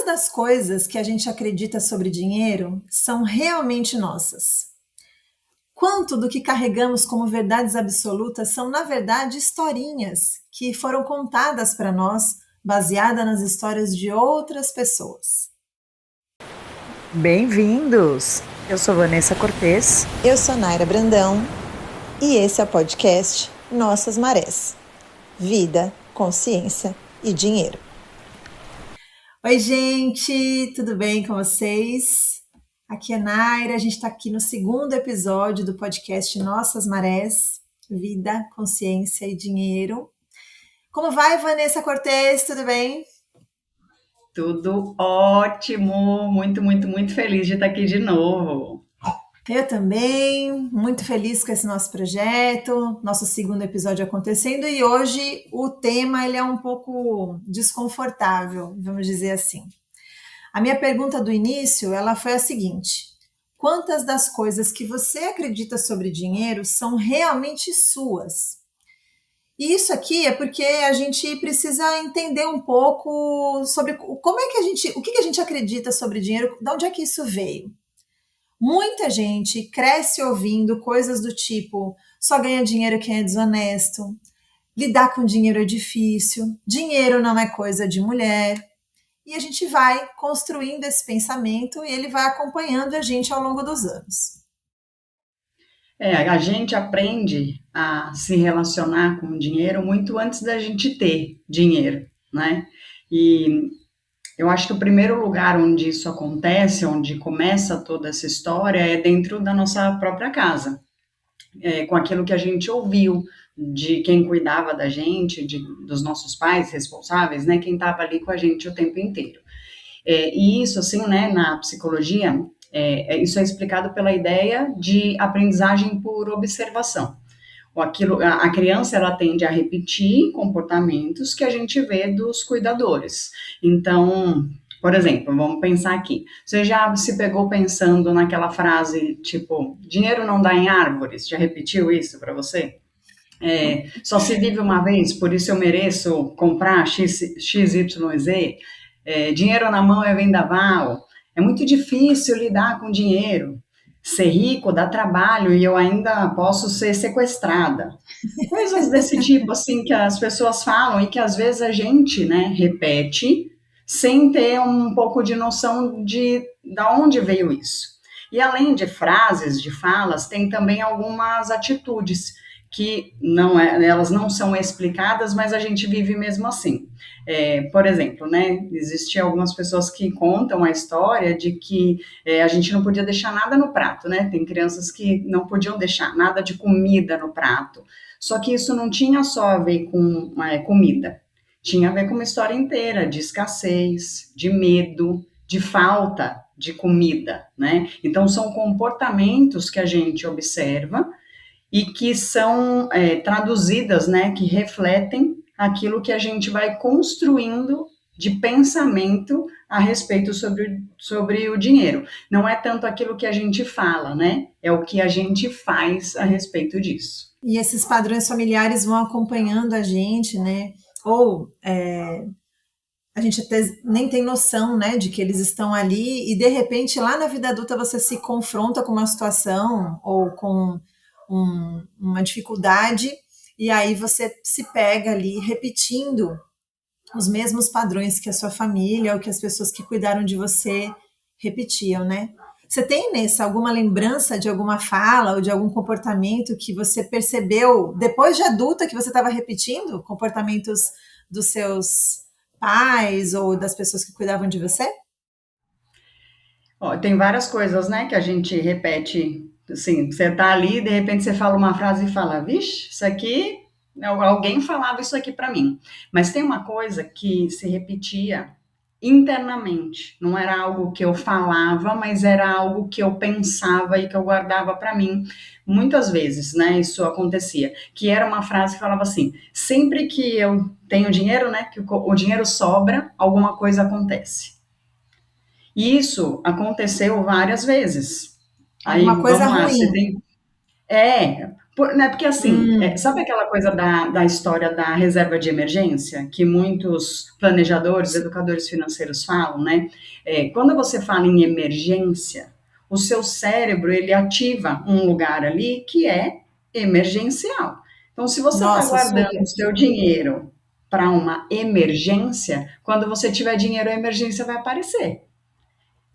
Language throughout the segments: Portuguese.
das coisas que a gente acredita sobre dinheiro são realmente nossas? Quanto do que carregamos como verdades absolutas são, na verdade, historinhas que foram contadas para nós, baseadas nas histórias de outras pessoas? Bem-vindos! Eu sou Vanessa Cortez. Eu sou Naira Brandão. E esse é o podcast Nossas Marés. Vida, consciência e dinheiro. Oi, gente! Tudo bem com vocês? Aqui é Naira, a gente está aqui no segundo episódio do podcast Nossas Marés, Vida, Consciência e Dinheiro. Como vai, Vanessa Cortez? Tudo bem? Tudo ótimo, muito feliz de estar aqui de novo. Eu também, muito feliz com esse nosso projeto, nosso segundo episódio acontecendo, e hoje o tema ele é um pouco desconfortável, vamos dizer assim. A minha pergunta do início, ela foi a seguinte: quantas das coisas que você acredita sobre dinheiro são realmente suas? E isso aqui é porque a gente precisa entender um pouco sobre como é que o que a gente acredita sobre dinheiro, de onde é que isso veio. Muita gente cresce ouvindo coisas do tipo: só ganha dinheiro quem é desonesto, lidar com dinheiro é difícil, dinheiro não é coisa de mulher. E a gente vai construindo esse pensamento e ele vai acompanhando a gente ao longo dos anos. A gente aprende a se relacionar com o dinheiro muito antes da gente ter dinheiro, né? E eu acho que o primeiro lugar onde isso acontece, onde começa toda essa história, é dentro da nossa própria casa, com aquilo que a gente ouviu de quem cuidava da gente, dos nossos pais responsáveis, né? Quem estava ali com a gente o tempo inteiro. E isso, assim, né, na psicologia, isso é explicado pela ideia de aprendizagem por observação. A criança, ela tende a repetir comportamentos que a gente vê dos cuidadores. Então, por exemplo, vamos pensar aqui. Você já se pegou pensando naquela frase, tipo, dinheiro não dá em árvores? Já repetiu isso para você? Só se vive uma vez, por isso eu mereço comprar XYZ. Dinheiro na mão é vendaval. É muito difícil lidar com dinheiro. Ser rico dá trabalho e eu ainda posso ser sequestrada. Coisas desse tipo, assim, que as pessoas falam e que às vezes a gente, né, repete sem ter um pouco de noção de onde veio isso. E além de frases, de falas, tem também algumas atitudes que elas não são explicadas, mas a gente vive mesmo assim. Por exemplo, né, existem algumas pessoas que contam a história de que a gente não podia deixar nada no prato, né? Tem crianças que não podiam deixar nada de comida no prato. Só que isso não tinha só a ver com comida, tinha a ver com uma história inteira de escassez, de medo, de falta de comida, né? Então, são comportamentos que a gente observa e que são traduzidas, né, que refletem aquilo que a gente vai construindo de pensamento a respeito sobre o dinheiro. Não é tanto aquilo que a gente fala, né, é o que a gente faz a respeito disso. E esses padrões familiares vão acompanhando a gente, né, ou a gente até nem tem noção, né, de que eles estão ali e de repente lá na vida adulta você se confronta com uma situação ou com uma dificuldade, e aí você se pega ali repetindo os mesmos padrões que a sua família ou que as pessoas que cuidaram de você repetiam, né? Você tem, Nessa, alguma lembrança de alguma fala ou de algum comportamento que você percebeu depois de adulta que você estava repetindo comportamentos dos seus pais ou das pessoas que cuidavam de você? Tem várias coisas, né, que a gente repete. Assim, você tá ali, de repente você fala uma frase e fala, vixe, isso aqui, alguém falava isso aqui para mim. Mas tem uma coisa que se repetia internamente, não era algo que eu falava, mas era algo que eu pensava e que eu guardava para mim. Muitas vezes, né, isso acontecia, que era uma frase que falava assim, sempre que eu tenho dinheiro, né, que o dinheiro sobra, alguma coisa acontece. E isso aconteceu várias vezes. Alguma coisa ruim. Né, porque assim, sabe aquela coisa da história da reserva de emergência, que muitos planejadores, educadores financeiros falam, né? Quando você fala em emergência, o seu cérebro, ele ativa um lugar ali que é emergencial. Então, se você está Nossa, guardando super. o seu dinheiro para uma emergência, quando você tiver dinheiro, a emergência vai aparecer.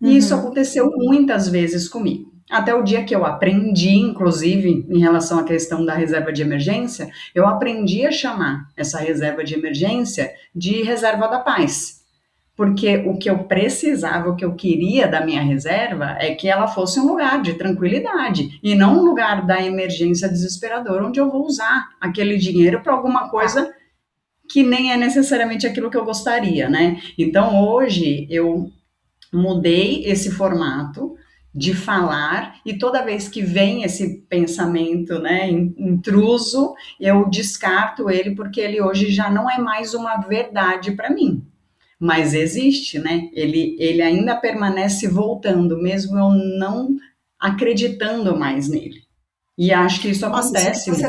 E isso Uhum. aconteceu muitas vezes comigo. Até o dia que eu aprendi, inclusive, em relação à questão da reserva de emergência, eu aprendi a chamar essa reserva de emergência de reserva da paz. Porque o que eu precisava, o que eu queria da minha reserva é que ela fosse um lugar de tranquilidade e não um lugar da emergência desesperadora onde eu vou usar aquele dinheiro para alguma coisa que nem é necessariamente aquilo que eu gostaria, né? Então, hoje, eu mudei esse formato de falar e toda vez que vem esse pensamento, né, intruso, eu descarto ele porque ele hoje já não é mais uma verdade para mim. Mas existe, né? Ele ainda permanece voltando, mesmo eu não acreditando mais nele. E acho que isso Nossa, acontece muito.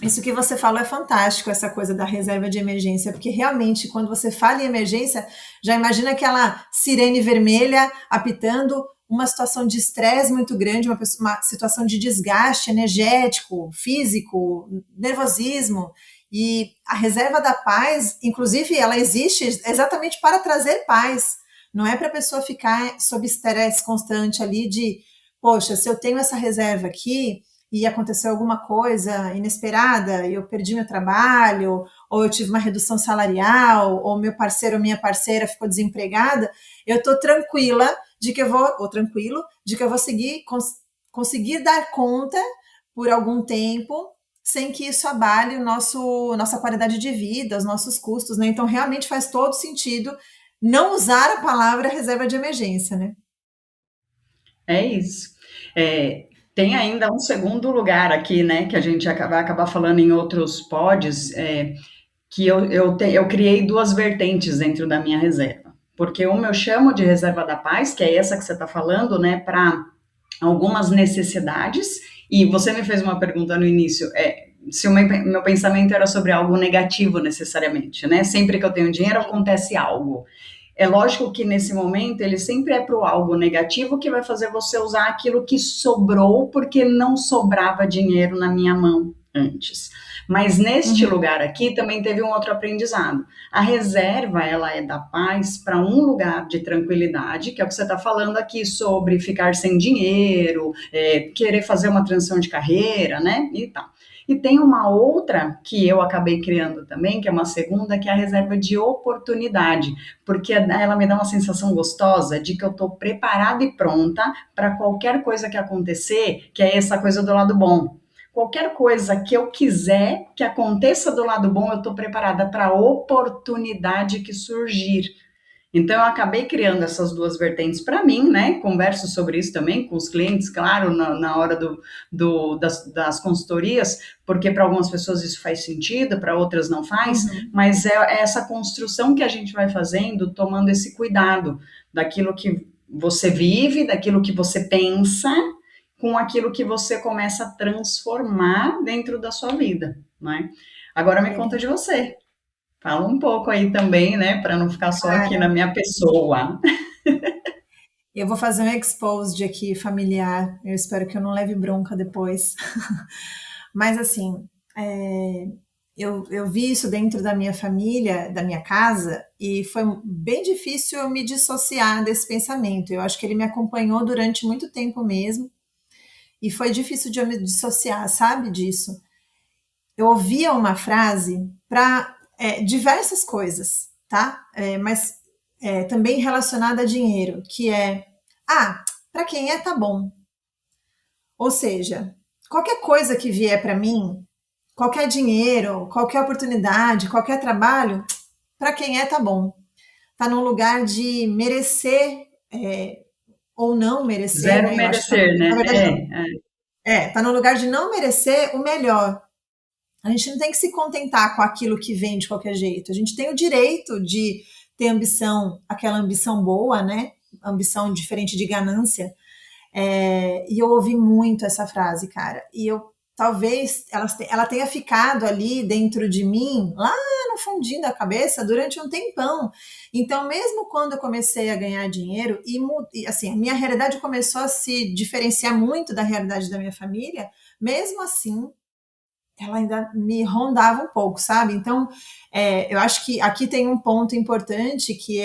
isso que você falou é fantástico, essa coisa da reserva de emergência, porque realmente, quando você fala em emergência, já imagina aquela sirene vermelha apitando, uma situação de estresse muito grande, uma situação de desgaste energético, físico, nervosismo. E a reserva da paz, inclusive, ela existe exatamente para trazer paz. Não é para a pessoa ficar sob estresse constante ali de, poxa, se eu tenho essa reserva aqui, e aconteceu alguma coisa inesperada, e eu perdi meu trabalho, ou eu tive uma redução salarial, ou meu parceiro ou minha parceira ficou desempregada, eu estou tranquila de que eu vou, ou tranquilo, de que eu vou conseguir dar conta por algum tempo, sem que isso abale nossa qualidade de vida, os nossos custos, né? Então, realmente faz todo sentido não usar a palavra reserva de emergência, né? É isso. Tem ainda um segundo lugar aqui, né, que a gente vai acabar falando em outros pods, que eu criei duas vertentes dentro da minha reserva. Porque uma eu chamo de reserva da paz, que é essa que você está falando, né, para algumas necessidades. E você me fez uma pergunta no início, se o meu pensamento era sobre algo negativo necessariamente, né? Sempre que eu tenho dinheiro acontece algo. É lógico que nesse momento ele sempre é para o algo negativo que vai fazer você usar aquilo que sobrou porque não sobrava dinheiro na minha mão antes. Mas neste lugar aqui também teve um outro aprendizado. A reserva, ela é da paz para um lugar de tranquilidade, que é o que você está falando aqui sobre ficar sem dinheiro, querer fazer uma transição de carreira, né, e tal. E tem uma outra que eu acabei criando também, que é uma segunda, que é a reserva de oportunidade, porque ela me dá uma sensação gostosa de que eu estou preparada e pronta para qualquer coisa que acontecer, que é essa coisa do lado bom. Qualquer coisa que eu quiser que aconteça do lado bom, eu estou preparada para a oportunidade que surgir. Então, eu acabei criando essas duas vertentes para mim, né? Converso sobre isso também com os clientes, claro, na hora das consultorias, porque para algumas pessoas isso faz sentido, para outras não faz, mas é essa construção que a gente vai fazendo, tomando esse cuidado daquilo que você vive, daquilo que você pensa, com aquilo que você começa a transformar dentro da sua vida, né? Agora me conta de você. Fala um pouco aí também, né, para não ficar só aqui na Cara, minha pessoa. eu vou fazer um exposed aqui familiar. Eu espero que eu não leve bronca depois. Mas assim, eu vi isso dentro da minha família, da minha casa, e foi bem difícil eu me dissociar desse pensamento. Eu acho que ele me acompanhou durante muito tempo mesmo, e foi difícil de eu me dissociar, sabe, disso. Eu ouvia uma frase para diversas coisas, tá? Mas também relacionada a dinheiro, que é, para quem é, tá bom. Ou seja, qualquer coisa que vier para mim, qualquer dinheiro, qualquer oportunidade, qualquer trabalho, para quem é, tá bom. Tá num lugar de merecer ou não merecer, Zero né? Eu acho que tá, merecer, né? na verdade, tá no lugar de não merecer o melhor. A gente não tem que se contentar com aquilo que vem de qualquer jeito. A gente tem o direito de ter ambição, aquela ambição boa, né? Ambição diferente de ganância. E eu ouvi muito essa frase, cara. E talvez ela tenha ficado ali dentro de mim, lá no fundinho da cabeça, durante um tempão. Então, mesmo quando eu comecei a ganhar dinheiro, e assim, a minha realidade começou a se diferenciar muito da realidade da minha família, mesmo assim, ela ainda me rondava um pouco, sabe? Então, eu acho que aqui tem um ponto importante que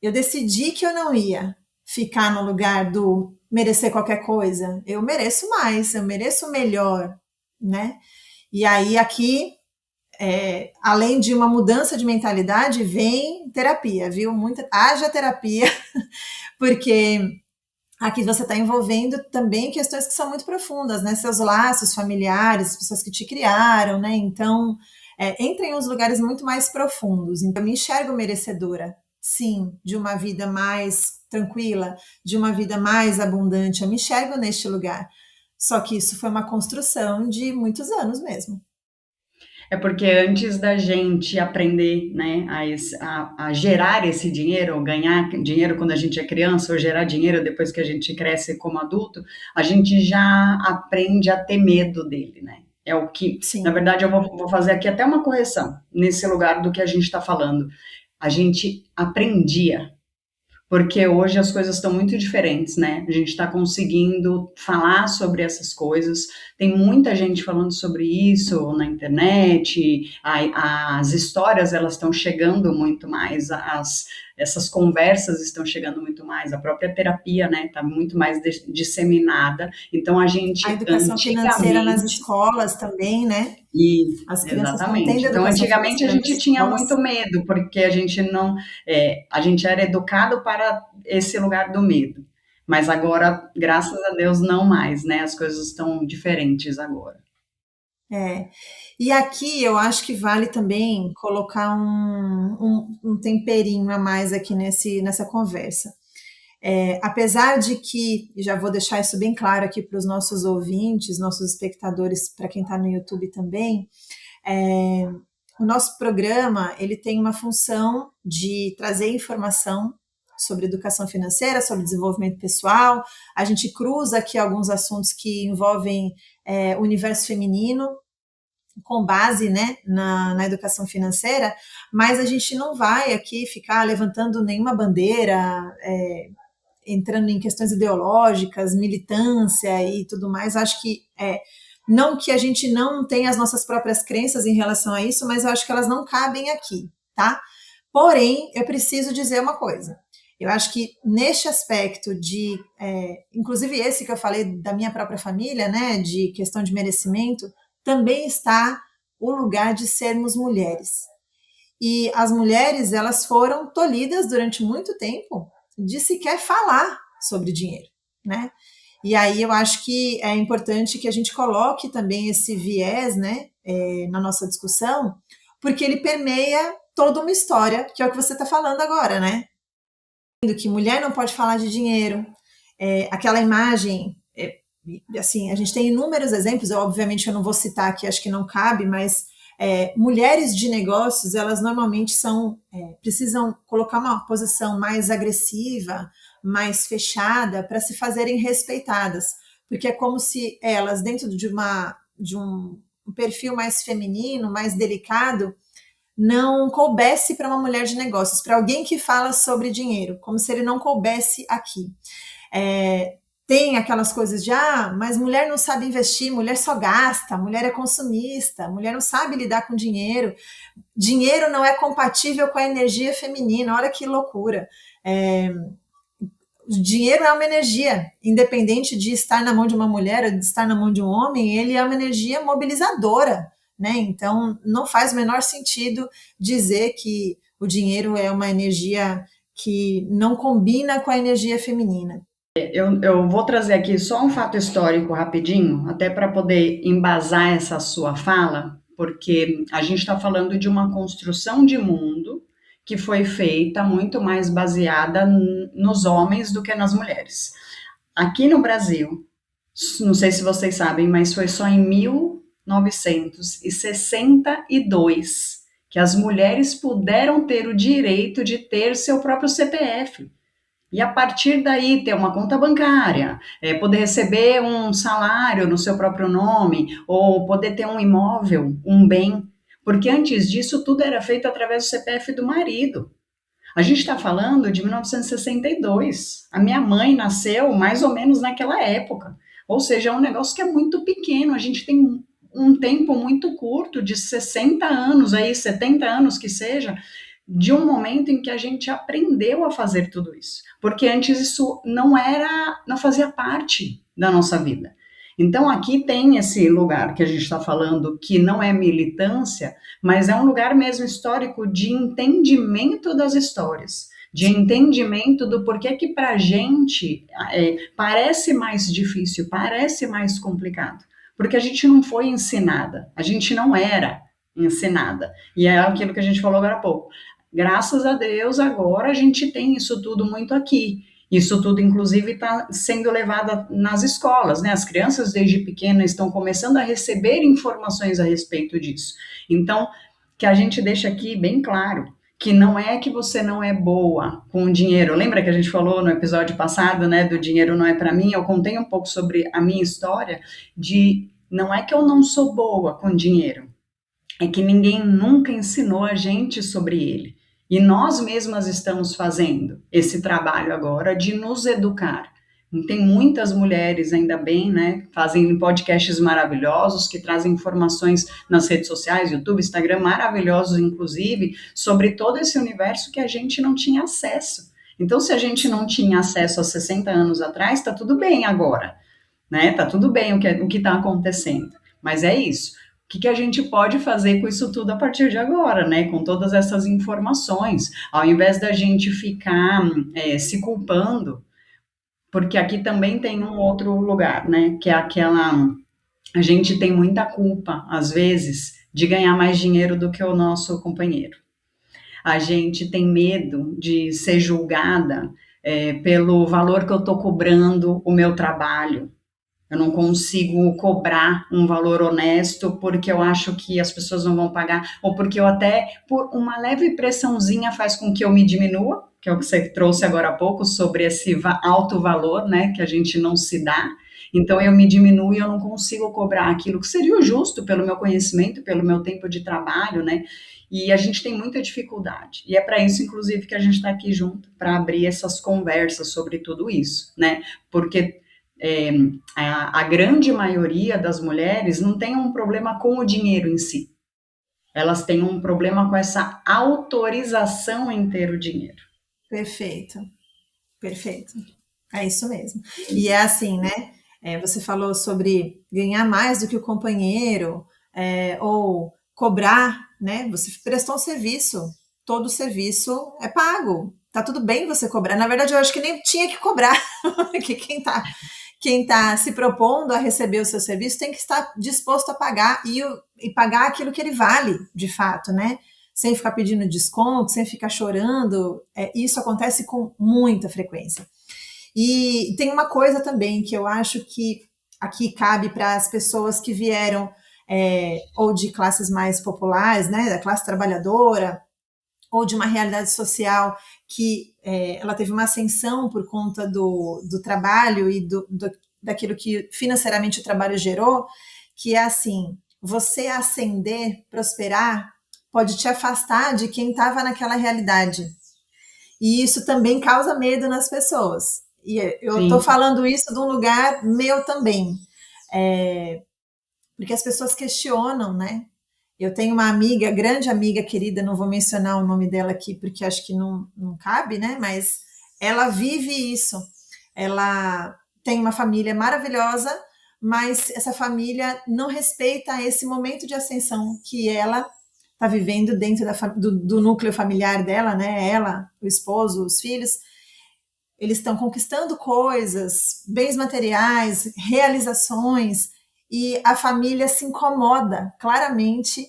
eu decidi que eu não ia ficar no lugar do merecer qualquer coisa. Eu mereço mais, eu mereço melhor, né? E aí aqui, além de uma mudança de mentalidade, vem terapia, viu? Haja terapia, porque aqui você está envolvendo também questões que são muito profundas, né? Seus laços familiares, as pessoas que te criaram, né? Então, entra em uns lugares muito mais profundos. Então, eu me enxergo merecedora, sim, de uma vida mais tranquila, de uma vida mais abundante. Eu me enxergo neste lugar. Só que isso foi uma construção de muitos anos mesmo. É porque antes da gente aprender, né, a gerar esse dinheiro, ou ganhar dinheiro quando a gente é criança, ou gerar dinheiro depois que a gente cresce como adulto, a gente já aprende a ter medo dele, né? É o que, Sim. Na verdade, eu vou fazer aqui até uma correção nesse lugar do que a gente está falando. A gente aprendia, porque hoje as coisas estão muito diferentes, né? A gente está conseguindo falar sobre essas coisas, tem muita gente falando sobre isso na internet, as histórias elas estão chegando muito mais, essas conversas estão chegando muito mais, a própria terapia, né, está muito mais disseminada, então a gente A educação financeira nas escolas também, né? As crianças estão tendo Exatamente. Então, educação antigamente a financeira nas gente tinha escolas. muito medo, porque a gente não, a gente era educado para esse lugar do medo. Mas agora, graças a Deus, não mais, né? As coisas estão diferentes agora. E aqui eu acho que vale também colocar um temperinho a mais aqui nessa conversa. Apesar de que, e já vou deixar isso bem claro aqui para os nossos ouvintes, nossos espectadores, para quem está no YouTube também, o nosso programa ele tem uma função de trazer informação sobre educação financeira, sobre desenvolvimento pessoal. A gente cruza aqui alguns assuntos que envolvem o universo feminino, com base, né, na educação financeira, mas a gente não vai aqui ficar levantando nenhuma bandeira, entrando em questões ideológicas, militância e tudo mais. Acho que não que a gente não tenha as nossas próprias crenças em relação a isso, mas eu acho que elas não cabem aqui, tá? Porém, eu preciso dizer uma coisa. Eu acho que neste aspecto de, inclusive esse que eu falei da minha própria família, né, de questão de merecimento, também está o lugar de sermos mulheres. E as mulheres, elas foram tolhidas durante muito tempo de sequer falar sobre dinheiro, né? E aí eu acho que é importante que a gente coloque também esse viés, né, na nossa discussão, porque ele permeia toda uma história, que é o que você está falando agora, né? Que mulher não pode falar de dinheiro, aquela imagem, assim, a gente tem inúmeros exemplos, obviamente eu não vou citar aqui, acho que não cabe, mas mulheres de negócios, elas normalmente precisam colocar uma posição mais agressiva, mais fechada, para se fazerem respeitadas, porque é como se elas, dentro de um perfil mais feminino, mais delicado, não coubesse para uma mulher de negócios, para alguém que fala sobre dinheiro, como se ele não coubesse aqui. Tem aquelas coisas de, mas mulher não sabe investir, mulher só gasta, mulher é consumista, mulher não sabe lidar com dinheiro, dinheiro não é compatível com a energia feminina, olha que loucura. O dinheiro é uma energia, independente de estar na mão de uma mulher ou de estar na mão de um homem, ele é uma energia mobilizadora, né? Então, não faz o menor sentido dizer que o dinheiro é uma energia que não combina com a energia feminina. Eu vou trazer aqui só um fato histórico rapidinho, até para poder embasar essa sua fala, porque a gente está falando de uma construção de mundo que foi feita muito mais baseada nos homens do que nas mulheres. Aqui no Brasil, não sei se vocês sabem, mas foi só em 1962 que as mulheres puderam ter o direito de ter seu próprio CPF. E a partir daí ter uma conta bancária, poder receber um salário no seu próprio nome, ou poder ter um imóvel, um bem, porque antes disso tudo era feito através do CPF do marido. A gente está falando de 1962. A minha mãe nasceu mais ou menos naquela época. Ou seja, é um negócio que é muito pequeno. A gente tem um tempo muito curto, de 60 anos, aí 70 anos que seja, de um momento em que a gente aprendeu a fazer tudo isso. Porque antes isso não fazia parte da nossa vida. Então aqui tem esse lugar que a gente está falando, que não é militância, mas é um lugar mesmo histórico de entendimento das histórias, de entendimento do porquê que para a gente parece mais difícil, parece mais complicado, porque a gente não foi ensinada, a gente não era ensinada, e é aquilo que a gente falou agora há pouco. Graças a Deus, agora a gente tem isso tudo muito aqui. Isso tudo, inclusive, está sendo levado nas escolas, né? As crianças, desde pequenas, estão começando a receber informações a respeito disso. Então, que a gente deixa aqui bem claro, que não é que você não é boa com o dinheiro. Lembra que a gente falou no episódio passado, né, do dinheiro não é para mim? Eu contei um pouco sobre a minha história de não é que eu não sou boa com dinheiro, é que ninguém nunca ensinou a gente sobre ele. E nós mesmas estamos fazendo esse trabalho agora de nos educar. Tem muitas mulheres, ainda bem, né, fazem podcasts maravilhosos, que trazem informações nas redes sociais, YouTube, Instagram, maravilhosos, inclusive, sobre todo esse universo que a gente não tinha acesso. Então, se a gente não tinha acesso há 60 anos atrás, está tudo bem agora, né? Está tudo bem o que está acontecendo. Mas é isso. O que a gente pode fazer com isso tudo a partir de agora, né? Com todas essas informações, ao invés da gente ficar se culpando, porque aqui também tem um outro lugar, né? Que é a gente tem muita culpa, às vezes, de ganhar mais dinheiro do que o nosso companheiro. A gente tem medo de ser julgada pelo valor que eu estou cobrando o meu trabalho. Eu não consigo cobrar um valor honesto porque eu acho que as pessoas não vão pagar, ou porque eu até, por uma leve pressãozinha, faz com que eu me diminua, que é o que você trouxe agora há pouco, sobre esse alto valor, né, que a gente não se dá. Então eu me diminuo e eu não consigo cobrar aquilo que seria o justo pelo meu conhecimento, pelo meu tempo de trabalho, né, e a gente tem muita dificuldade. E é para isso, inclusive, que a gente está aqui junto, para abrir essas conversas sobre tudo isso, né, porque a grande maioria das mulheres não tem um problema com o dinheiro em si. Elas têm um problema com essa autorização em ter o dinheiro. Perfeito, perfeito. É isso mesmo. E é assim, né? Você falou sobre ganhar mais do que o companheiro, ou cobrar, né? Você prestou um serviço, todo serviço é pago. Tá tudo bem você cobrar. Na verdade, eu acho que nem tinha que cobrar, porque quem tá se propondo a receber o seu serviço tem que estar disposto a pagar e pagar aquilo que ele vale, de fato, né? Sem ficar pedindo desconto, sem ficar chorando. Isso acontece com muita frequência. E tem uma coisa também que eu acho que aqui cabe para as pessoas que vieram ou de classes mais populares, né, da classe trabalhadora, ou de uma realidade social que ela teve uma ascensão por conta do trabalho e daquilo que financeiramente o trabalho gerou, que é assim, você ascender, prosperar, pode te afastar de quem estava naquela realidade. E isso também causa medo nas pessoas. E eu estou falando isso de um lugar meu também. Porque as pessoas questionam, né? Eu tenho uma amiga, grande amiga querida, não vou mencionar o nome dela aqui porque acho que não cabe, né? Mas ela vive isso. Ela tem uma família maravilhosa, mas essa família não respeita esse momento de ascensão que ela está vivendo dentro do núcleo familiar dela, né? Ela, o esposo, os filhos, eles estão conquistando coisas, bens materiais, realizações, e a família se incomoda claramente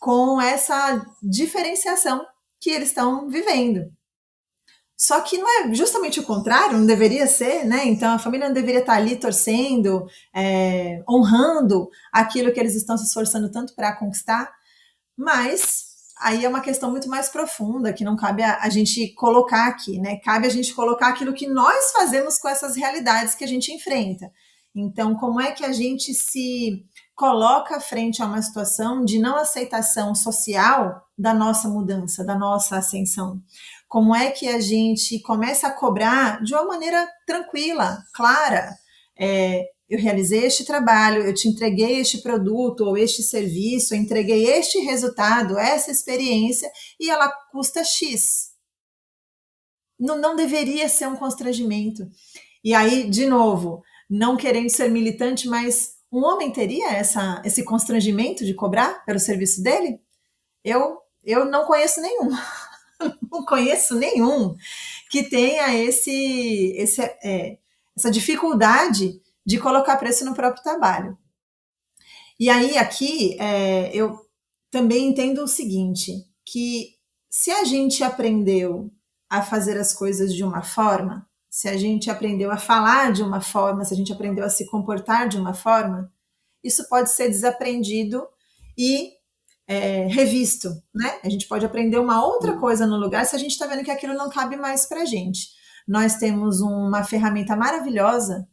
com essa diferenciação que eles estão vivendo. Só que não é justamente o contrário, não deveria ser, né? Então a família não deveria estar ali torcendo, honrando aquilo que eles estão se esforçando tanto para conquistar, mas aí é uma questão muito mais profunda, que não cabe a gente colocar aqui, né? Cabe a gente colocar aquilo que nós fazemos com essas realidades que a gente enfrenta. Então, como é que a gente se coloca frente a uma situação de não aceitação social da nossa mudança, da nossa ascensão? Como é que a gente começa a cobrar de uma maneira tranquila, clara? Eu realizei este trabalho, eu te entreguei este produto ou este serviço, eu entreguei este resultado, essa experiência, e ela custa X. Não deveria ser um constrangimento. E aí, de novo, não querendo ser militante, mas um homem teria esse constrangimento de cobrar pelo serviço dele? Eu não conheço nenhum. Não conheço nenhum que tenha essa dificuldade de colocar preço no próprio trabalho. E aí, aqui, eu também entendo o seguinte, que se a gente aprendeu a fazer as coisas de uma forma, se a gente aprendeu a falar de uma forma, se a gente aprendeu a se comportar de uma forma, isso pode ser desaprendido e revisto, né? A gente pode aprender uma outra coisa no lugar se a gente está vendo que aquilo não cabe mais para a gente. Nós temos uma ferramenta maravilhosa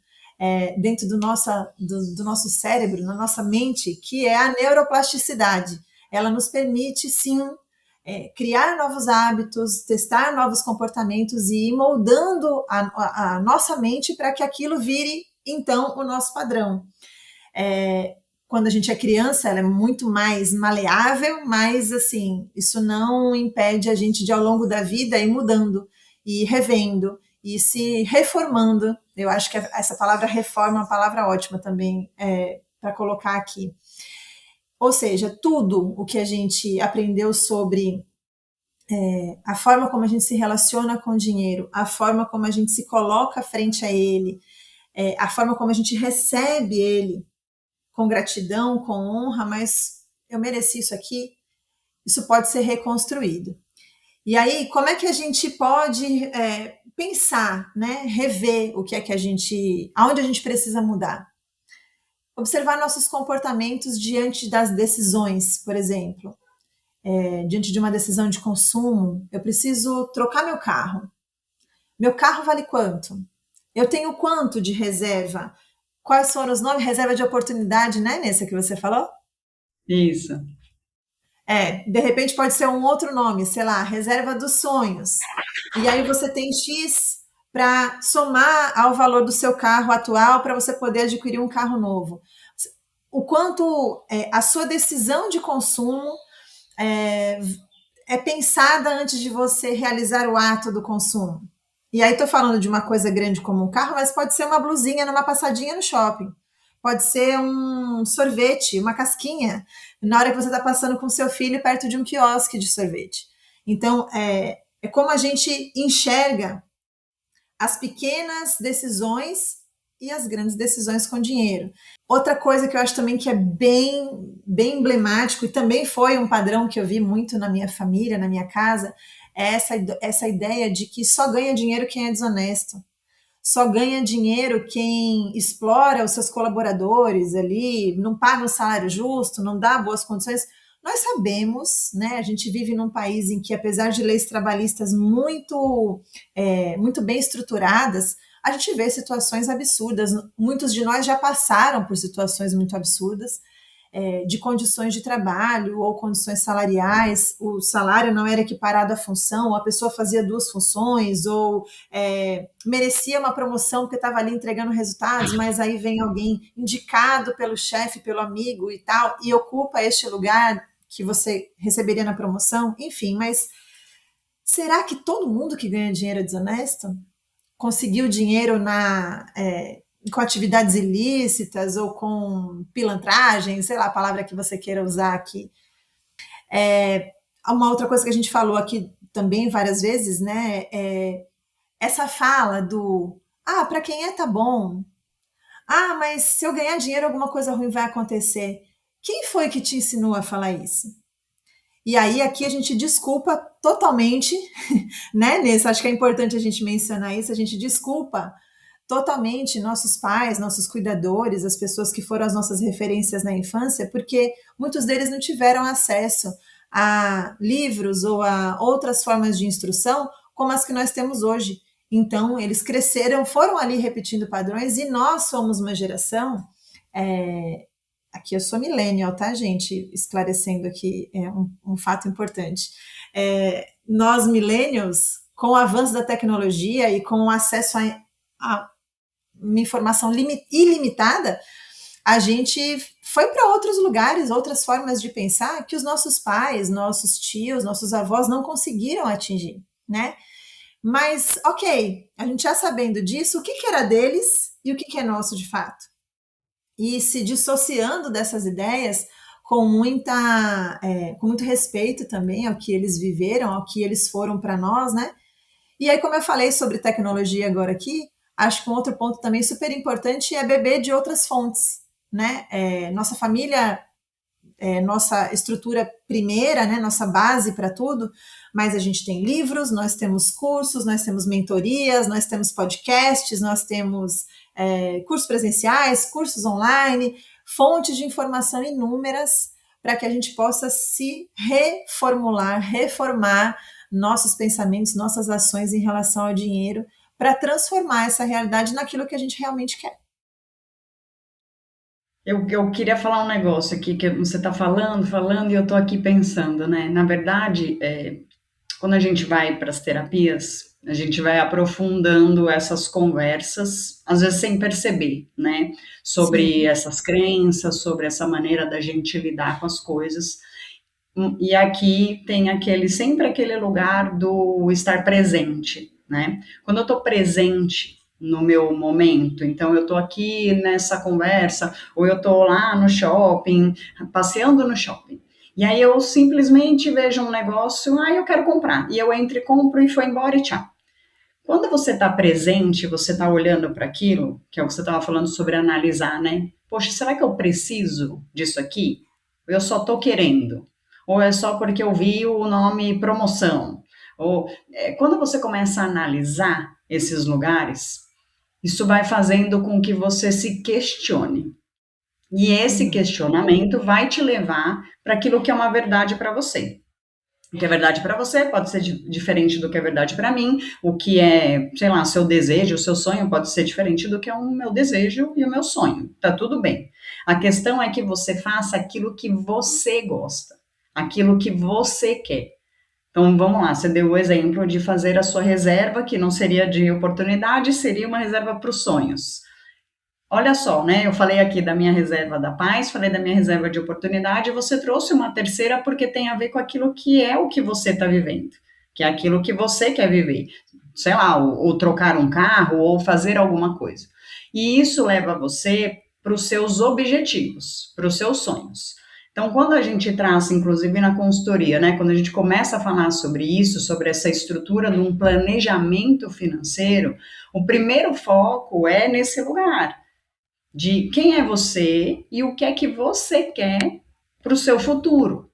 dentro do nosso cérebro, na nossa mente, que é a neuroplasticidade. Ela nos permite, sim, criar novos hábitos, testar novos comportamentos e ir moldando a nossa mente para que aquilo vire, então, o nosso padrão. Quando a gente é criança, ela é muito mais maleável, mas, assim, isso não impede a gente de, ao longo da vida, ir mudando, e revendo, e se reformando. Eu acho que essa palavra reforma é uma palavra ótima também para colocar aqui. Ou seja, tudo o que a gente aprendeu sobre a forma como a gente se relaciona com o dinheiro, a forma como a gente se coloca frente a ele, a forma como a gente recebe ele, com gratidão, com honra, mas eu mereci isso aqui, isso pode ser reconstruído. E aí, como é que a gente pode pensar, né, rever o que é que aonde a gente precisa mudar? Observar nossos comportamentos diante das decisões, por exemplo. Diante de uma decisão de consumo, eu preciso trocar meu carro. Meu carro vale quanto? Eu tenho quanto de reserva? Quais foram os nomes? Reserva de oportunidade, né, Nessa, que você falou? Isso. De repente pode ser um outro nome, sei lá, reserva dos sonhos. E aí você tem X para somar ao valor do seu carro atual para você poder adquirir um carro novo. O quanto a sua decisão de consumo é pensada antes de você realizar o ato do consumo. E aí estou falando de uma coisa grande como um carro, mas pode ser uma blusinha numa passadinha no shopping. Pode ser um sorvete, uma casquinha, na hora que você está passando com seu filho perto de um quiosque de sorvete. Então, é como a gente enxerga as pequenas decisões e as grandes decisões com dinheiro. Outra coisa que eu acho também que é bem, bem emblemático, e também foi um padrão que eu vi muito na minha família, na minha casa, é essa ideia de que só ganha dinheiro quem é desonesto. Só ganha dinheiro quem explora os seus colaboradores ali, não paga um salário justo, não dá boas condições. Nós sabemos, né? A gente vive num país em que, apesar de leis trabalhistas muito bem estruturadas, a gente vê situações absurdas. Muitos de nós já passaram por situações muito absurdas, de condições de trabalho ou condições salariais, o salário não era equiparado à função, ou a pessoa fazia duas funções, ou merecia uma promoção porque estava ali entregando resultados, mas aí vem alguém indicado pelo chefe, pelo amigo e tal, e ocupa este lugar que você receberia na promoção, enfim, mas será que todo mundo que ganha dinheiro é desonesto? Conseguiu dinheiro com atividades ilícitas ou com pilantragem, sei lá a palavra que você queira usar aqui. Uma outra coisa que a gente falou aqui também várias vezes, né, essa fala do para quem tá bom, mas se eu ganhar dinheiro alguma coisa ruim vai acontecer. Quem foi que te ensinou a falar isso? E aí aqui a gente desculpa totalmente, né, Nessa? Acho que é importante a gente mencionar isso, a gente desculpa totalmente nossos pais, nossos cuidadores, as pessoas que foram as nossas referências na infância, porque muitos deles não tiveram acesso a livros ou a outras formas de instrução como as que nós temos hoje. Então, eles cresceram, foram ali repetindo padrões, e nós somos uma geração, aqui eu sou millennial, tá, gente? Esclarecendo aqui um fato importante. Nós, millennials, com o avanço da tecnologia e com o acesso a uma informação ilimitada, a gente foi para outros lugares, outras formas de pensar que os nossos pais, nossos tios, nossos avós não conseguiram atingir, né? Mas, ok, a gente já sabendo disso, o que era deles e o que é nosso de fato? E se dissociando dessas ideias com muito respeito também ao que eles viveram, ao que eles foram para nós, né? E aí, como eu falei sobre tecnologia agora aqui, acho que um outro ponto também super importante é beber de outras fontes, né? Nossa família, nossa estrutura primeira, né? Nossa base para tudo, mas a gente tem livros, nós temos cursos, nós temos mentorias, nós temos podcasts, nós temos cursos presenciais, cursos online, fontes de informação inúmeras para que a gente possa se reformar nossos pensamentos, nossas ações em relação ao dinheiro, para transformar essa realidade naquilo que a gente realmente quer. Eu queria falar um negócio aqui, que você está falando, e eu estou aqui pensando, né? Na verdade, quando a gente vai para as terapias, a gente vai aprofundando essas conversas, às vezes sem perceber, né? Sobre essas crenças, sobre essa maneira da gente lidar com as coisas. E aqui tem sempre aquele lugar do estar presente, né? Quando eu estou presente no meu momento, então eu estou aqui nessa conversa, ou eu estou lá no shopping, passeando no shopping, e aí eu simplesmente vejo um negócio, eu quero comprar, e eu entro e compro e foi embora e tchau. Quando você está presente, você está olhando para aquilo, que é o que você estava falando sobre analisar, né? Poxa, será que eu preciso disso aqui? Ou eu só estou querendo? Ou é só porque eu vi o nome promoção? Ou quando você começa a analisar esses lugares, isso vai fazendo com que você se questione. E esse questionamento vai te levar para aquilo que é uma verdade para você. O que é verdade para você pode ser diferente do que é verdade para mim. O que é, sei lá, seu desejo, o seu sonho pode ser diferente do que é o meu desejo e o meu sonho. Tá tudo bem. A questão é que você faça aquilo que você gosta, aquilo que você quer. Então, vamos lá, você deu o exemplo de fazer a sua reserva, que não seria de oportunidade, seria uma reserva para os sonhos. Olha só, né, eu falei aqui da minha reserva da paz, falei da minha reserva de oportunidade, você trouxe uma terceira porque tem a ver com aquilo que é o que você está vivendo, que é aquilo que você quer viver, sei lá, ou trocar um carro, ou fazer alguma coisa. E isso leva você para os seus objetivos, para os seus sonhos. Então, quando a gente traz, inclusive na consultoria, né, quando a gente começa a falar sobre isso, sobre essa estrutura de um planejamento financeiro, o primeiro foco é nesse lugar, de quem é você e o que é que você quer para o seu futuro.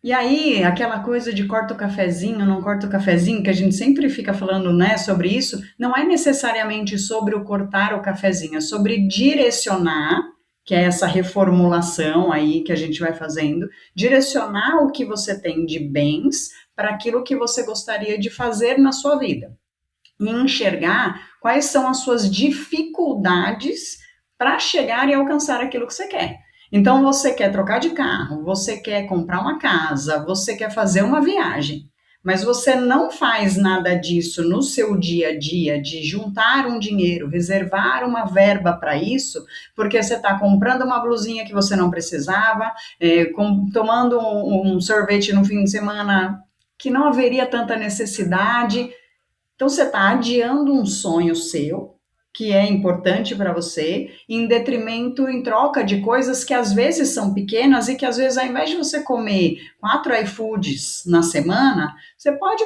E aí, aquela coisa de corta o cafezinho, não corta o cafezinho, que a gente sempre fica falando, né, sobre isso, não é necessariamente sobre o cortar o cafezinho, é sobre direcionar, que é essa reformulação aí que a gente vai fazendo, direcionar o que você tem de bens para aquilo que você gostaria de fazer na sua vida. E enxergar quais são as suas dificuldades para chegar e alcançar aquilo que você quer. Então, você quer trocar de carro, você quer comprar uma casa, você quer fazer uma viagem, mas você não faz nada disso no seu dia a dia, de juntar um dinheiro, reservar uma verba para isso, porque você está comprando uma blusinha que você não precisava, tomando um sorvete no fim de semana que não haveria tanta necessidade. Então, você está adiando um sonho seu, que é importante para você, em detrimento, em troca de coisas que às vezes são pequenas e que às vezes, ao invés de você comer 4 iFoods na semana, você pode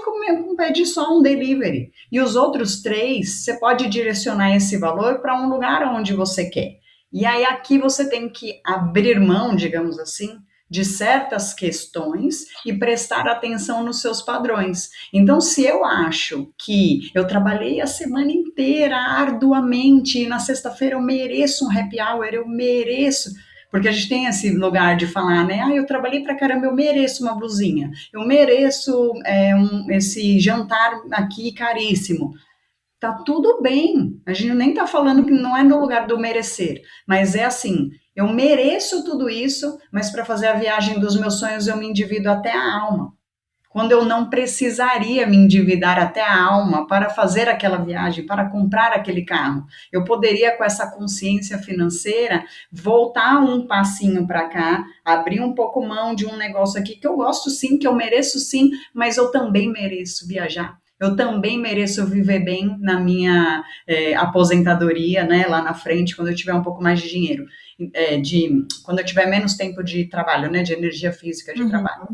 pedir só um delivery. E os outros 3, você pode direcionar esse valor para um lugar onde você quer. E aí aqui você tem que abrir mão, digamos assim, de certas questões e prestar atenção nos seus padrões. Então, se eu acho que eu trabalhei a semana inteira arduamente e na sexta-feira eu mereço um happy hour, eu mereço, Porque a gente tem esse lugar de falar, né? Ah, eu trabalhei pra caramba, eu mereço uma blusinha. Eu mereço esse jantar aqui caríssimo. Tá tudo bem. A gente nem tá falando que não é no lugar do merecer. Mas é assim, eu mereço tudo isso, mas para fazer a viagem dos meus sonhos eu me endivido até a alma. Quando eu não precisaria me endividar até a alma para fazer aquela viagem, para comprar aquele carro. Eu poderia, com essa consciência financeira, voltar um passinho para cá, abrir um pouco mão de um negócio aqui que eu gosto sim, que eu mereço sim, mas eu também mereço viajar. Eu também mereço viver bem na minha aposentadoria, né, lá na frente, quando eu tiver um pouco mais de dinheiro, quando eu tiver menos tempo de trabalho, né, de energia física de trabalho.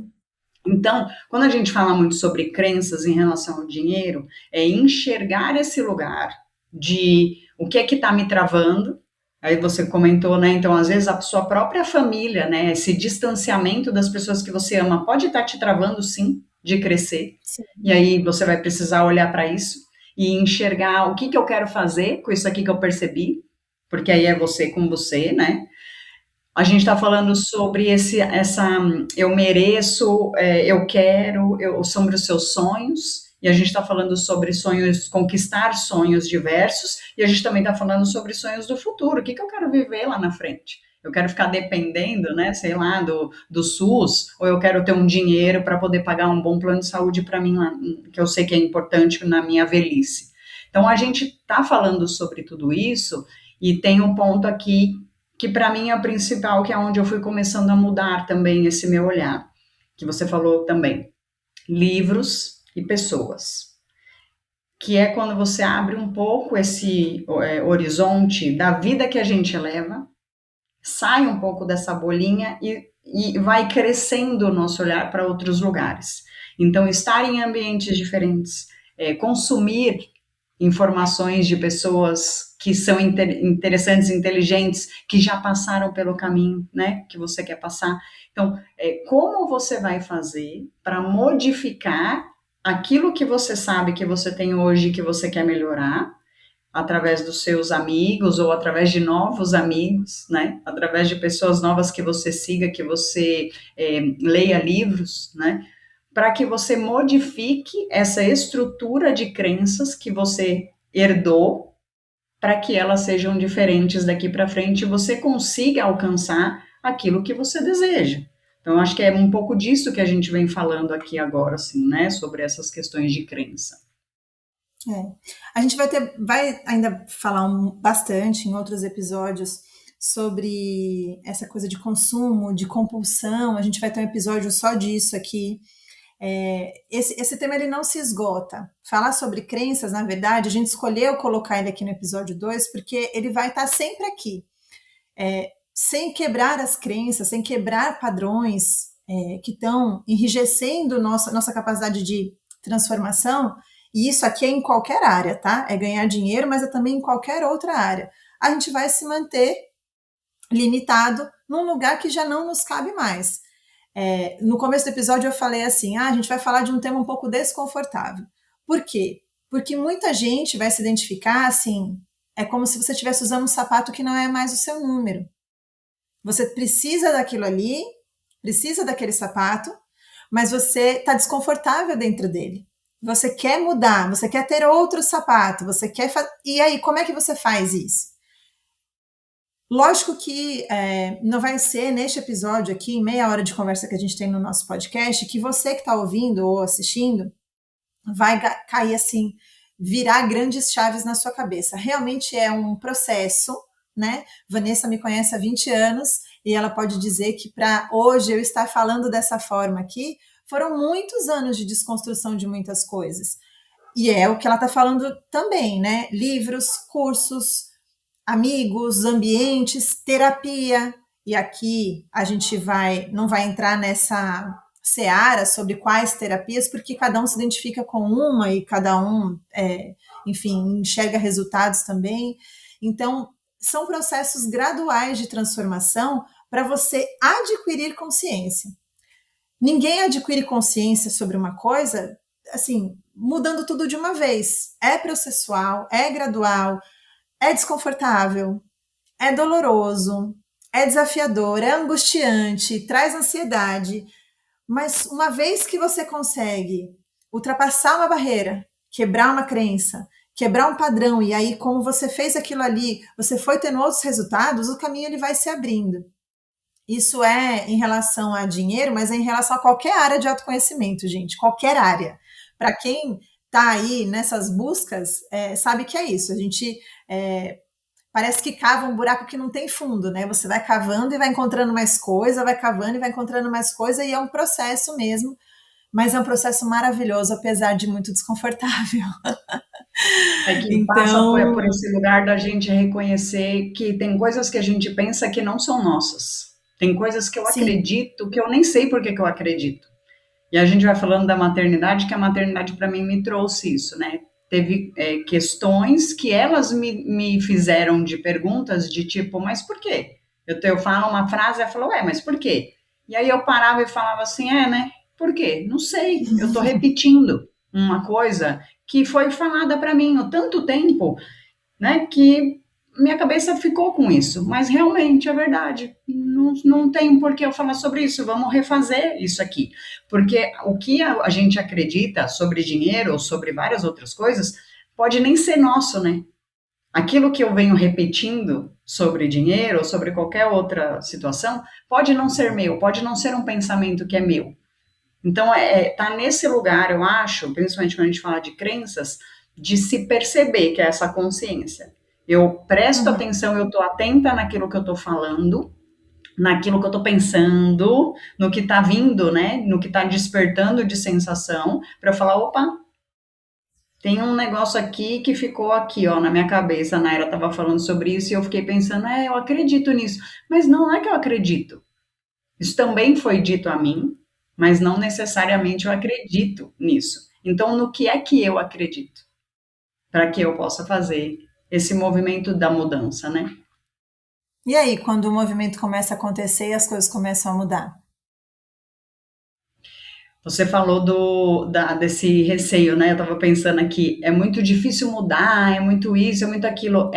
Então, quando a gente fala muito sobre crenças em relação ao dinheiro, é enxergar esse lugar de o que é que está me travando. Aí você comentou, né? Então, às vezes, a sua própria família, né? Esse distanciamento das pessoas que você ama pode estar te travando, sim, de crescer. Sim. E aí você vai precisar olhar para isso e enxergar o que eu quero fazer com isso aqui que eu percebi, porque aí é você com você, né? A gente está falando sobre eu mereço, eu quero, sobre os seus sonhos, e a gente está falando sobre sonhos, conquistar sonhos diversos, e a gente também está falando sobre sonhos do futuro, o que eu quero viver lá na frente? Eu quero ficar dependendo, né, sei lá, do SUS, ou eu quero ter um dinheiro para poder pagar um bom plano de saúde para mim, lá, que eu sei que é importante na minha velhice. Então, a gente está falando sobre tudo isso, e tem um ponto aqui que para mim é o principal, que é onde eu fui começando a mudar também esse meu olhar, que você falou também, livros e pessoas, que é quando você abre um pouco esse horizonte da vida que a gente leva, sai um pouco dessa bolinha e vai crescendo o nosso olhar para outros lugares. Então, estar em ambientes diferentes, consumir informações de pessoas que são interessantes, inteligentes, que já passaram pelo caminho, né, que você quer passar. Então, como você vai fazer para modificar aquilo que você sabe que você tem hoje, que você quer melhorar, através dos seus amigos ou através de novos amigos, né, através de pessoas novas que você siga, que você leia livros, né, para que você modifique essa estrutura de crenças que você herdou, para que elas sejam diferentes daqui para frente e você consiga alcançar aquilo que você deseja. Então, acho que é um pouco disso que a gente vem falando aqui agora, assim, né, sobre essas questões de crença. A gente vai ainda falar bastante em outros episódios sobre essa coisa de consumo, de compulsão. A gente vai ter um episódio só disso aqui. Esse tema ele não se esgota. Falar sobre crenças, na verdade, a gente escolheu colocar ele aqui no episódio 2 porque ele vai estar sempre aqui. Sem quebrar as crenças, sem quebrar padrões que estão enrijecendo nossa capacidade de transformação, e isso aqui é em qualquer área, tá? É ganhar dinheiro, mas é também em qualquer outra área. A gente vai se manter limitado num lugar que já não nos cabe mais. No começo do episódio eu falei assim, a gente vai falar de um tema um pouco desconfortável. Por quê? Porque muita gente vai se identificar assim, é como se você estivesse usando um sapato que não é mais o seu número. Você precisa daquilo ali, precisa daquele sapato, mas você está desconfortável dentro dele. Você quer mudar, você quer ter outro sapato, você quer e aí, como é que você faz isso? Lógico que não vai ser neste episódio aqui, em meia hora de conversa que a gente tem no nosso podcast, que você que está ouvindo ou assistindo vai cair assim, virar grandes chaves na sua cabeça. Realmente é um processo, né? Vanessa me conhece há 20 anos e ela pode dizer que para hoje eu estar falando dessa forma aqui, foram muitos anos de desconstrução de muitas coisas. E é o que ela está falando também, né? Livros, cursos, amigos, ambientes, terapia. E aqui a gente não vai entrar nessa seara sobre quais terapias, porque cada um se identifica com uma e cada um, enfim, enxerga resultados também. Então, são processos graduais de transformação para você adquirir consciência. Ninguém adquire consciência sobre uma coisa, assim, mudando tudo de uma vez. É processual, é gradual, é desconfortável, é doloroso, é desafiador, é angustiante, traz ansiedade, mas uma vez que você consegue ultrapassar uma barreira, quebrar uma crença, quebrar um padrão, e aí como você fez aquilo ali, você foi tendo outros resultados, o caminho ele vai se abrindo. Isso é em relação a dinheiro, mas é em relação a qualquer área de autoconhecimento, gente, qualquer área. Para quem está aí nessas buscas, sabe que é isso. A gente parece que cava um buraco que não tem fundo, né? Você vai cavando e vai encontrando mais coisa, vai cavando e vai encontrando mais coisa, e é um processo mesmo, mas é um processo maravilhoso, apesar de muito desconfortável. É que passa Então, por esse lugar da gente reconhecer que tem coisas que a gente pensa que não são nossas. Tem coisas que eu sim, acredito que eu nem sei por que que eu acredito. E a gente vai falando da maternidade, que a maternidade para mim me trouxe isso, né? Teve questões que elas me fizeram de perguntas de tipo, mas por quê? Eu falo uma frase, ela falou, mas por quê? E aí eu parava e falava assim, né? Por quê? Não sei, eu tô repetindo uma coisa que foi falada para mim há tanto tempo, né, que minha cabeça ficou com isso, mas realmente é verdade. Não tem por que eu falar sobre isso, vamos refazer isso aqui. Porque o que a gente acredita sobre dinheiro ou sobre várias outras coisas pode nem ser nosso, né? Aquilo que eu venho repetindo sobre dinheiro ou sobre qualquer outra situação pode não ser meu, pode não ser um pensamento que é meu. Então, tá nesse lugar, eu acho, principalmente quando a gente fala de crenças, de se perceber que é essa consciência. Eu presto uhum. atenção, eu estou atenta naquilo que eu estou falando, naquilo que eu estou pensando, no que está vindo, né? No que está despertando de sensação, para eu falar, opa, tem um negócio aqui que ficou aqui, ó, na minha cabeça. A Naira estava falando sobre isso e eu fiquei pensando, eu acredito nisso. Mas não é que eu acredito. Isso também foi dito a mim, mas não necessariamente eu acredito nisso. Então, no que é que eu acredito? Para que eu possa fazer esse movimento da mudança, né? E aí, quando o movimento começa a acontecer e as coisas começam a mudar? Você falou desse receio, né? Eu estava pensando aqui, é muito difícil mudar, é muito isso, é muito aquilo.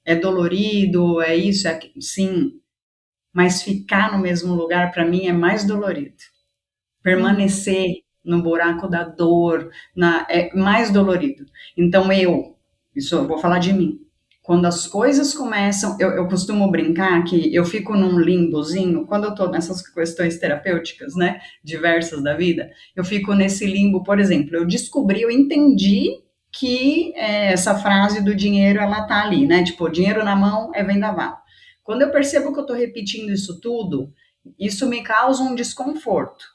É dolorido, é isso, é aquilo. Sim, mas ficar no mesmo lugar, para mim, é mais dolorido. Uhum. Permanecer no buraco da dor, é mais dolorido. Então isso eu vou falar de mim. Quando as coisas começam, eu costumo brincar que eu fico num limbozinho, quando eu estou nessas questões terapêuticas, né, diversas da vida, eu fico nesse limbo, por exemplo, eu entendi que essa frase do dinheiro, ela tá ali, né, tipo, dinheiro na mão é vendaval. Quando eu percebo que eu estou repetindo isso tudo, isso me causa um desconforto.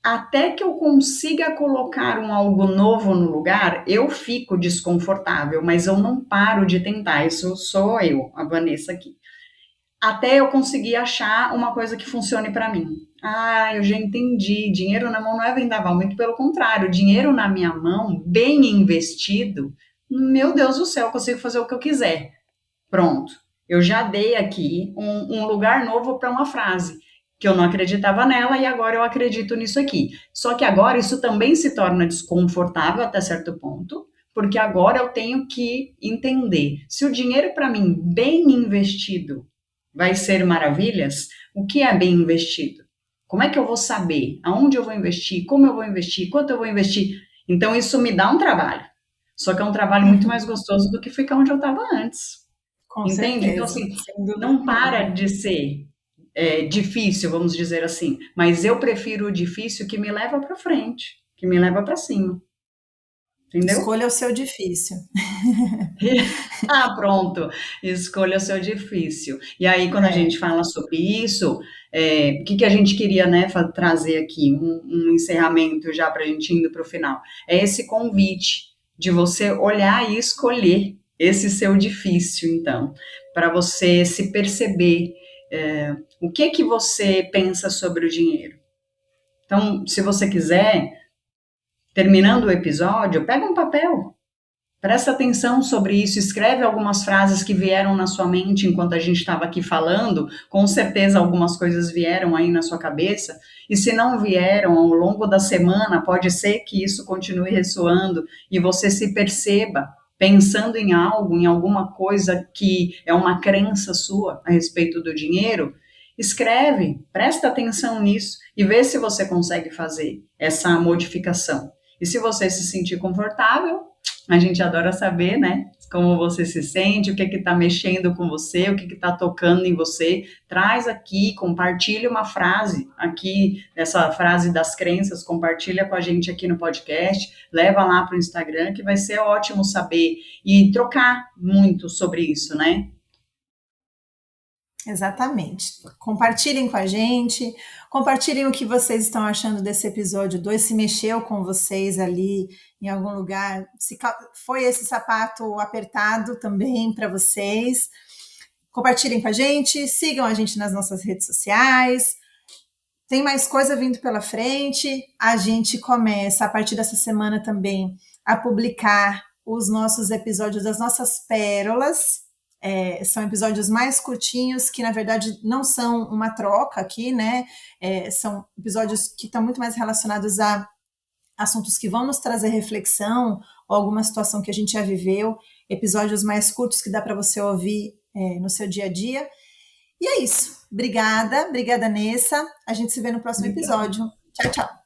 Até que eu consiga colocar algo novo no lugar, eu fico desconfortável, mas eu não paro de tentar. Isso sou eu, a Vanessa aqui. Até eu conseguir achar uma coisa que funcione para mim. Eu já entendi. Dinheiro na mão não é vendaval, muito pelo contrário. Dinheiro na minha mão, bem investido, meu Deus do céu, eu consigo fazer o que eu quiser. Pronto. Eu já dei aqui um lugar novo para uma frase que eu não acreditava nela e agora eu acredito nisso aqui. Só que agora isso também se torna desconfortável até certo ponto, porque agora eu tenho que entender se o dinheiro para mim bem investido vai ser maravilhas, o que é bem investido? Como é que eu vou saber aonde eu vou investir, como eu vou investir, quanto eu vou investir? Então isso me dá um trabalho. Só que é um trabalho muito mais Uhum. gostoso do que ficar onde eu estava antes. Com Entende? Então, certeza, assim, sem dúvida não para nenhuma. de ser difícil, vamos dizer assim, mas eu prefiro o difícil que me leva para frente, que me leva para cima, entendeu? Escolha o seu difícil. Pronto, escolha o seu difícil. E aí, quando a É. gente fala sobre isso, o que a gente queria, né, trazer aqui, um encerramento já para a gente indo para o final, é esse convite de você olhar e escolher esse seu difícil, então, para você se perceber o que você pensa sobre o dinheiro. Então, se você quiser, terminando o episódio, pega um papel. Presta atenção sobre isso, escreve algumas frases que vieram na sua mente enquanto a gente estava aqui falando. Com certeza algumas coisas vieram aí na sua cabeça. E se não vieram ao longo da semana, pode ser que isso continue ressoando e você se perceba pensando em algo, em alguma coisa que é uma crença sua a respeito do dinheiro, escreve, presta atenção nisso e vê se você consegue fazer essa modificação. E se você se sentir confortável, a gente adora saber, né? Como você se sente, o que está mexendo com você, o que está tocando em você. Traz aqui, compartilha uma frase aqui, essa frase das crenças, compartilha com a gente aqui no podcast, leva lá para o Instagram, que vai ser ótimo saber e trocar muito sobre isso, né? Exatamente. Compartilhem com a gente, compartilhem o que vocês estão achando desse episódio 2, se mexeu com vocês ali em algum lugar, se foi esse sapato apertado também para vocês. Compartilhem com a gente, sigam a gente nas nossas redes sociais. Tem mais coisa vindo pela frente. A gente começa a partir dessa semana também a publicar os nossos episódios das nossas pérolas. São episódios mais curtinhos, que na verdade não são uma troca aqui, né? São episódios que estão muito mais relacionados a assuntos que vão nos trazer reflexão ou alguma situação que a gente já viveu, episódios mais curtos que dá para você ouvir no seu dia a dia. E é isso. Obrigada, Nessa. A gente se vê no próximo episódio. Tchau, tchau.